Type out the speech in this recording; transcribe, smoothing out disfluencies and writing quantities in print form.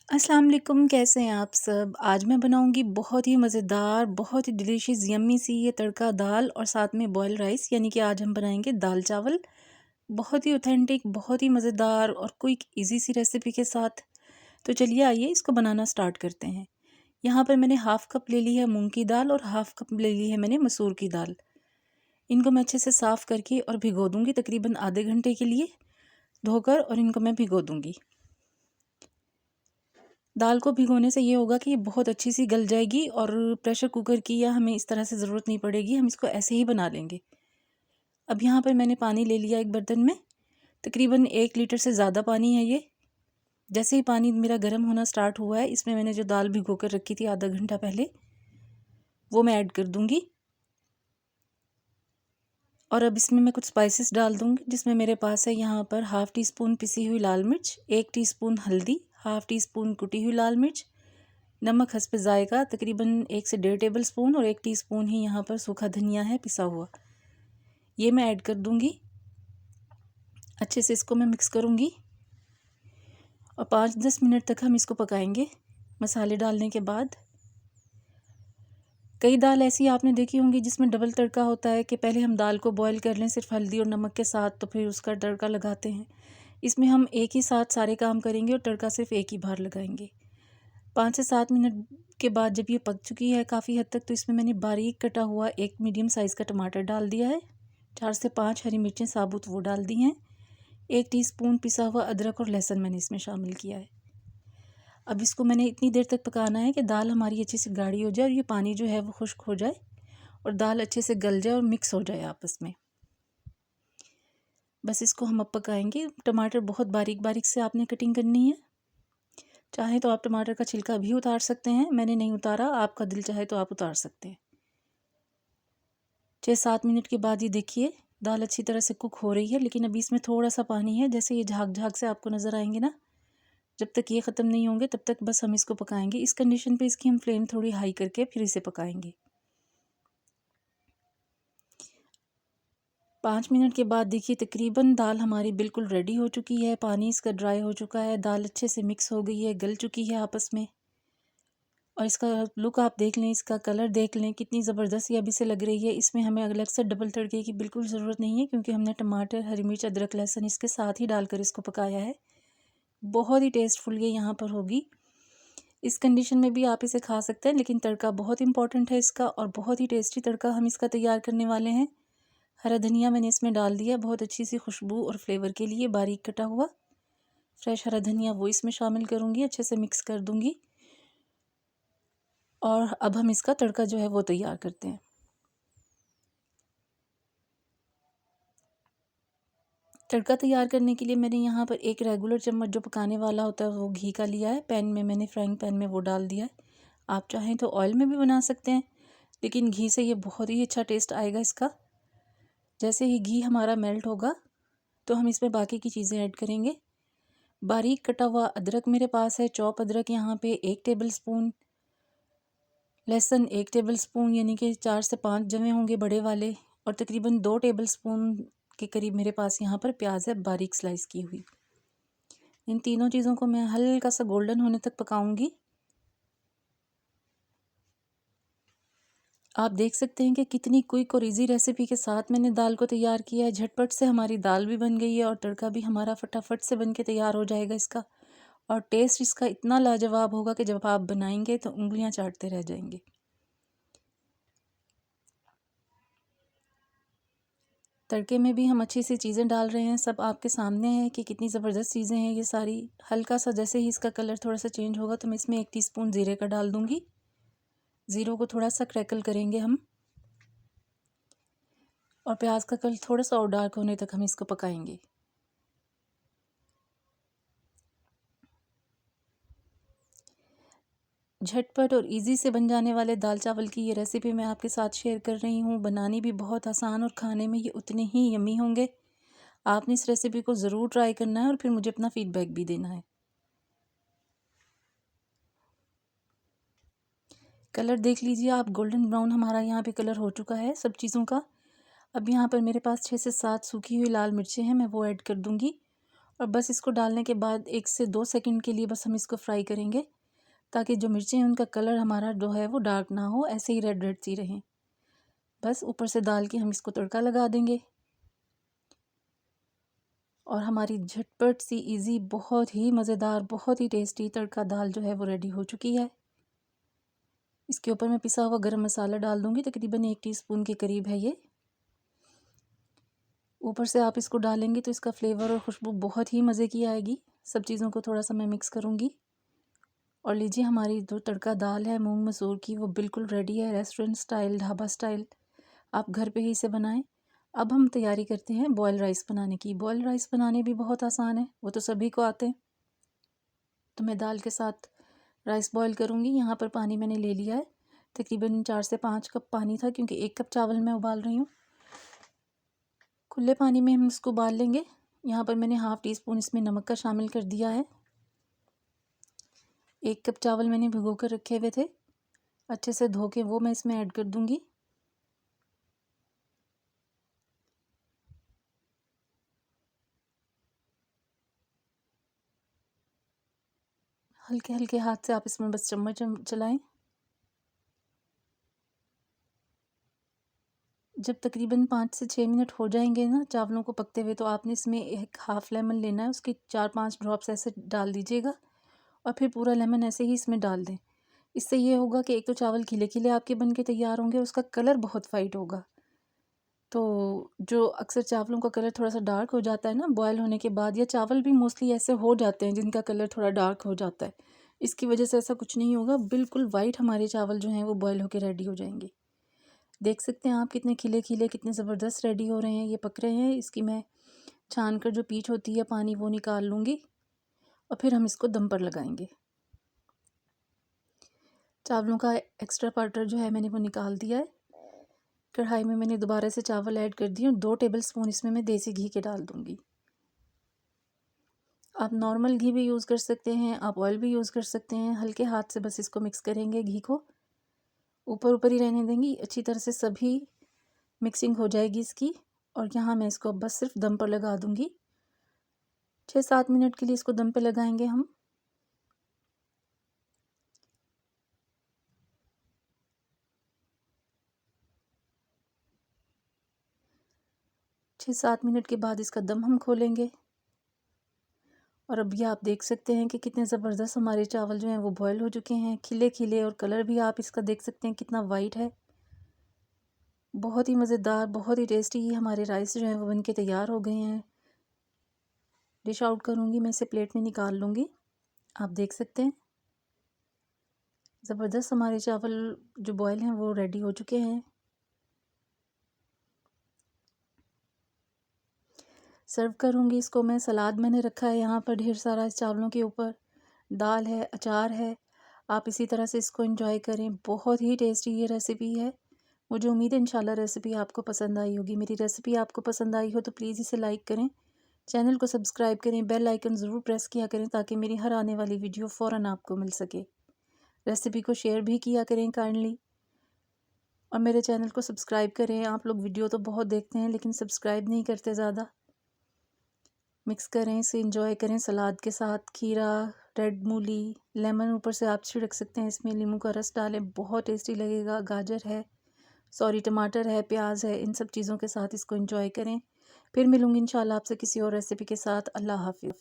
अस्सलाम वालेकुम, कैसे हैं आप सब। आज मैं बनाऊंगी बहुत ही मज़ेदार, बहुत ही डिलीशियस यम्मी सी ये तड़का दाल और साथ में बॉयल राइस, यानी कि आज हम बनाएंगे दाल चावल। बहुत ही ऑथेंटिक, बहुत ही मज़ेदार और क्विक इजी सी रेसिपी के साथ। तो चलिए आइए इसको बनाना स्टार्ट करते हैं। यहाँ पर मैंने हाफ़ कप ले ली है मूंग की दाल और हाफ़ कप ले ली है मैंने मसूर की दाल। इनको मैं अच्छे से साफ़ करके और भिगो दूँगी तकरीबन आधे घंटे के लिए धोकर, और इनको मैं भिगो दूँगी। दाल को भिगोने से ये होगा कि ये बहुत अच्छी सी गल जाएगी और प्रेशर कुकर की या हमें इस तरह से ज़रूरत नहीं पड़ेगी, हम इसको ऐसे ही बना लेंगे। अब यहाँ पर मैंने पानी ले लिया एक बर्तन में, तकरीबन 1 लीटर से ज़्यादा पानी है ये। जैसे ही पानी मेरा गर्म होना स्टार्ट हुआ है, इसमें मैंने जो दाल भिगो कर रखी थी आधा घंटा पहले, वो मैं ऐड कर दूँगी। और अब इसमें मैं कुछ स्पाइसेस डाल दूँगी, जिसमें मेरे पास है यहाँ पर हाफ़ टी स्पून पिसी हुई लाल मिर्च, 1 टीस्पून हल्दी, हाफ़ टी स्पून कुटी हुई लाल मिर्च, नमक हस्ब ज़ायक़ा तकरीबन 1 से 1.5 टेबल स्पून, और 1 टीस्पून ही यहाँ पर सूखा धनिया है पिसा हुआ, ये मैं ऐड कर दूँगी। अच्छे से इसको मैं मिक्स करूँगी और 5-10 मिनट तक हम इसको पकाएंगे मसाले डालने के बाद। कई दाल ऐसी आपने देखी होंगी जिसमें डबल तड़का होता है कि पहले हम दाल को बॉयल कर लें सिर्फ हल्दी और नमक के साथ, तो फिर उसका तड़का लगाते हैं। इसमें हम एक ही साथ सारे काम करेंगे और तड़का सिर्फ एक ही बार लगाएंगे। 5 से 7 मिनट के बाद जब ये पक चुकी है काफ़ी हद तक, तो इसमें मैंने बारीक कटा हुआ एक मीडियम साइज़ का टमाटर डाल दिया है, 4 से 5 हरी मिर्चें साबुत वो डाल दी हैं, 1 टीस्पून पिसा हुआ अदरक और लहसुन मैंने इसमें शामिल किया है। अब इसको मैंने इतनी देर तक पकाना है कि दाल हमारी अच्छे से गाढ़ी हो जाए और ये पानी जो है वो खुश्क हो जाए और दाल अच्छे से गल जाए और मिक्स हो जाए आपस में। बस इसको हम अब पकाएंगे। टमाटर बहुत बारीक बारीक से आपने कटिंग करनी है। चाहे तो आप टमाटर का छिलका भी उतार सकते हैं, मैंने नहीं उतारा, आपका दिल चाहे तो आप उतार सकते हैं। 6-7 मिनट के बाद ये देखिए दाल अच्छी तरह से कुक हो रही है, लेकिन अभी इसमें थोड़ा सा पानी है, जैसे ये झाग झाग से आपको नज़र आएंगे ना, जब तक ये ख़त्म नहीं होंगे तब तक बस हम इसको पकाएंगे। इस कंडीशन पे इसकी हम फ्लेम थोड़ी हाई करके फिर इसे पकाएंगे। 5 मिनट के बाद देखिए तकरीबन दाल हमारी बिल्कुल रेडी हो चुकी है, पानी इसका ड्राई हो चुका है, दाल अच्छे से मिक्स हो गई है, गल चुकी है आपस में। और इसका लुक आप देख लें, इसका कलर देख लें, कितनी ज़बरदस्त ये अभी से लग रही है। इसमें हमें अलग से डबल तड़के की बिल्कुल ज़रूरत नहीं है, क्योंकि हमने टमाटर, हरी मिर्च, अदरक, लहसुन इसके साथ ही डालकर इसको पकाया है। बहुत ही टेस्टफुल ये यहाँ पर होगी। इस कंडीशन में भी आप इसे खा सकते हैं, लेकिन तड़का बहुत इंपॉर्टेंट है इसका, और बहुत ही टेस्टी तड़का हम इसका तैयार करने वाले हैं। हरा धनिया मैंने इसमें डाल दिया बहुत अच्छी सी खुशबू और फ्लेवर के लिए, बारीक कटा हुआ फ्रेश हरा धनिया वो इसमें शामिल करूँगी, अच्छे से मिक्स कर दूँगी। और अब हम इसका तड़का जो है वो तैयार करते हैं। तड़का तैयार करने के लिए मैंने यहाँ पर एक रेगुलर चम्मच जो पकाने वाला होता है वो घी का लिया है, पैन में मैंने फ्राइंग पैन में वो डाल दिया है। आप चाहें तो ऑयल में भी बना सकते हैं, लेकिन घी से ये बहुत ही अच्छा टेस्ट आएगा इसका। जैसे ही घी हमारा मेल्ट होगा तो हम इसमें बाकी की चीज़ें ऐड करेंगे। बारीक कटा हुआ अदरक मेरे पास है, चॉप अदरक यहाँ पे 1 टेबल स्पून, लहसुन 1 टेबल स्पून यानी कि 4 से 5 जमे होंगे बड़े वाले, और तकरीबन 2 टेबल स्पून के करीब मेरे पास यहाँ पर प्याज है बारीक स्लाइस की हुई। इन तीनों चीज़ों को मैं हल्का सा गोल्डन होने तक पकाऊंगी। आप देख सकते हैं कि कितनी क्विक और इजी रेसिपी के साथ मैंने दाल को तैयार किया है। झटपट से हमारी दाल भी बन गई है और तड़का भी हमारा फटाफट से बन के तैयार हो जाएगा इसका, और टेस्ट इसका इतना लाजवाब होगा कि जब आप बनाएंगे तो उंगलियां चाटते रह जाएंगे। तड़के में भी हम अच्छी सी चीज़ें डाल रहे हैं, सब आपके सामने है कि कितनी ज़बरदस्त चीज़ें हैं ये सारी। हल्का सा जैसे ही इसका कलर थोड़ा सा चेंज होगा तो मैं इसमें 1 टीस्पून ज़ीरे का डाल दूँगी। ज़ीरो को थोड़ा सा क्रैकल करेंगे हम, और प्याज का कलर थोड़ा सा और डार्क होने तक हम इसको पकाएंगे। झटपट और इजी से बन जाने वाले दाल चावल की ये रेसिपी मैं आपके साथ शेयर कर रही हूँ। बनानी भी बहुत आसान और खाने में ये उतने ही यम्मी होंगे। आपने इस रेसिपी को ज़रूर ट्राई करना है और फिर मुझे अपना फीडबैक भी देना है। कलर देख लीजिए आप, गोल्डन ब्राउन हमारा यहाँ पे कलर हो चुका है सब चीज़ों का। अब यहाँ पर मेरे पास 6 से 7 सूखी हुई लाल मिर्चें हैं, मैं वो ऐड कर दूँगी, और बस इसको डालने के बाद 1 से 2 सेकंड के लिए बस हम इसको फ्राई करेंगे, ताकि जो मिर्चें हैं उनका कलर हमारा जो है वो डार्क ना हो, ऐसे ही रेड रेड सी रहें। बस ऊपर से डाल के हम इसको तड़का लगा देंगे और हमारी झटपट सी इजी, बहुत ही मज़ेदार, बहुत ही टेस्टी तड़का दाल जो है वो रेडी हो चुकी है। इसके ऊपर मैं पिसा हुआ गरम मसाला डाल दूंगी, तकरीबन 1 टीस्पून के करीब है ये। ऊपर से आप इसको डालेंगे तो इसका फ्लेवर और खुशबू बहुत ही मज़े की आएगी। सब चीज़ों को थोड़ा सा मैं मिक्स करूँगी और लीजिए हमारी जो तड़का दाल है मूंग मसूर की, वो बिल्कुल रेडी है। रेस्टोरेंट स्टाइल, ढाबा स्टाइल, आप घर पे ही इसे बनाएं। अब हम तैयारी करते हैं बॉयल राइस बनाने की। बॉयल राइस बनाने भी बहुत आसान है, वो तो सभी को आते हैं। तो मैं दाल के साथ राइस बॉयल करूँगी। यहाँ पर पानी मैंने ले लिया है, तकरीबन 4 से 5 कप पानी था, क्योंकि 1 कप चावल मैं उबाल रही हूँ। खुले पानी में हम इसको उबाल लेंगे। यहाँ पर मैंने ½ टीस्पून इसमें नमक का शामिल कर दिया है। 1 कप चावल मैंने भिगो कर रखे हुए थे, अच्छे से धो के वो मैं इसमें ऐड कर दूँगी। हल्के हल्के हाथ से आप इसमें बस चम्मच चलाएं। जब तकरीबन 5 से 6 मिनट हो जाएंगे ना चावलों को पकते हुए, तो आपने इसमें 1/2 लेमन लेना है, उसके 4-5 ड्रॉप्स ऐसे डाल दीजिएगा और फिर पूरा लेमन ऐसे ही इसमें डाल दें। इससे ये होगा कि एक तो चावल खिले खिले आपके बन के तैयार होंगे, उसका कलर बहुत वाइट होगा। तो जो अक्सर चावलों का कलर थोड़ा सा डार्क हो जाता है ना बॉयल होने के बाद, या चावल भी मोस्टली ऐसे हो जाते हैं जिनका कलर थोड़ा डार्क हो जाता है, इसकी वजह से ऐसा कुछ नहीं होगा। बिल्कुल वाइट हमारे चावल जो हैं वो बॉयल होकर रेडी हो जाएंगे। देख सकते हैं आप कितने खिले खिले, कितने ज़बरदस्त रेडी हो रहे हैं, ये पक रहे हैं। इसकी मैं छान कर जो पीच होती है पानी वो निकाल लूँगी और फिर हम इसको दम पर लगाएंगे। चावलों का एक्स्ट्रा पाउडर जो है मैंने वो निकाल दिया है। कढ़ाई में मैंने दोबारा से चावल ऐड कर दिए और 2 टेबलस्पून इसमें मैं देसी घी के डाल दूँगी। आप नॉर्मल घी भी यूज़ कर सकते हैं, आप ऑयल भी यूज़ कर सकते हैं। हल्के हाथ से बस इसको मिक्स करेंगे, घी को ऊपर ऊपर ही रहने देंगी, अच्छी तरह से सभी मिक्सिंग हो जाएगी इसकी। और यहाँ मैं इसको बस सिर्फ दम पर लगा दूँगी। 6-7 मिनट के लिए इसको दम पे लगाएंगे हम। छः 7 मिनट के बाद इसका दम हम खोलेंगे और अब ये आप देख सकते हैं कि कितने ज़बरदस्त हमारे चावल जो हैं वो बॉयल हो चुके हैं, खिले खिले, और कलर भी आप इसका देख सकते हैं कितना वाइट है। बहुत ही मज़ेदार, बहुत ही टेस्टी ये हमारे राइस जो हैं वो बन के तैयार हो गए हैं। डिश आउट करूँगी मैं, इसे प्लेट में निकाल लूँगी। आप देख सकते हैं ज़बरदस्त हमारे चावल जो बॉयल हैं वो रेडी हो चुके हैं। सर्व करूँगी इसको मैं। सलाद मैंने रखा है यहाँ पर ढेर सारा इस चावलों के ऊपर, दाल है, अचार है। आप इसी तरह से इसको एंजॉय करें। बहुत ही टेस्टी ये रेसिपी है। मुझे उम्मीद है इंशाल्लाह रेसिपी आपको पसंद आई होगी। मेरी रेसिपी आपको पसंद आई हो तो प्लीज़ इसे लाइक करें, चैनल को सब्सक्राइब करें, बेल आइकन ज़रूर प्रेस किया करें ताकि मेरी हर आने वाली वीडियो फ़ौरन आपको मिल सके। रेसिपी को शेयर भी किया करें काइंडली, और मेरे चैनल को सब्सक्राइब करें। आप लोग वीडियो तो बहुत देखते हैं लेकिन सब्सक्राइब नहीं करते ज़्यादा। मिक्स करें, इसे एंजॉय करें सलाद के साथ। खीरा, रेड मूली, लेमन ऊपर से आप छिड़क सकते हैं, इसमें नींबू का रस डालें, बहुत टेस्टी लगेगा। गाजर है, सॉरी टमाटर है, प्याज है, इन सब चीज़ों के साथ इसको एंजॉय करें। फिर मिलूँगी इंशाल्लाह आपसे किसी और रेसिपी के साथ। अल्लाह हाफ़िज़।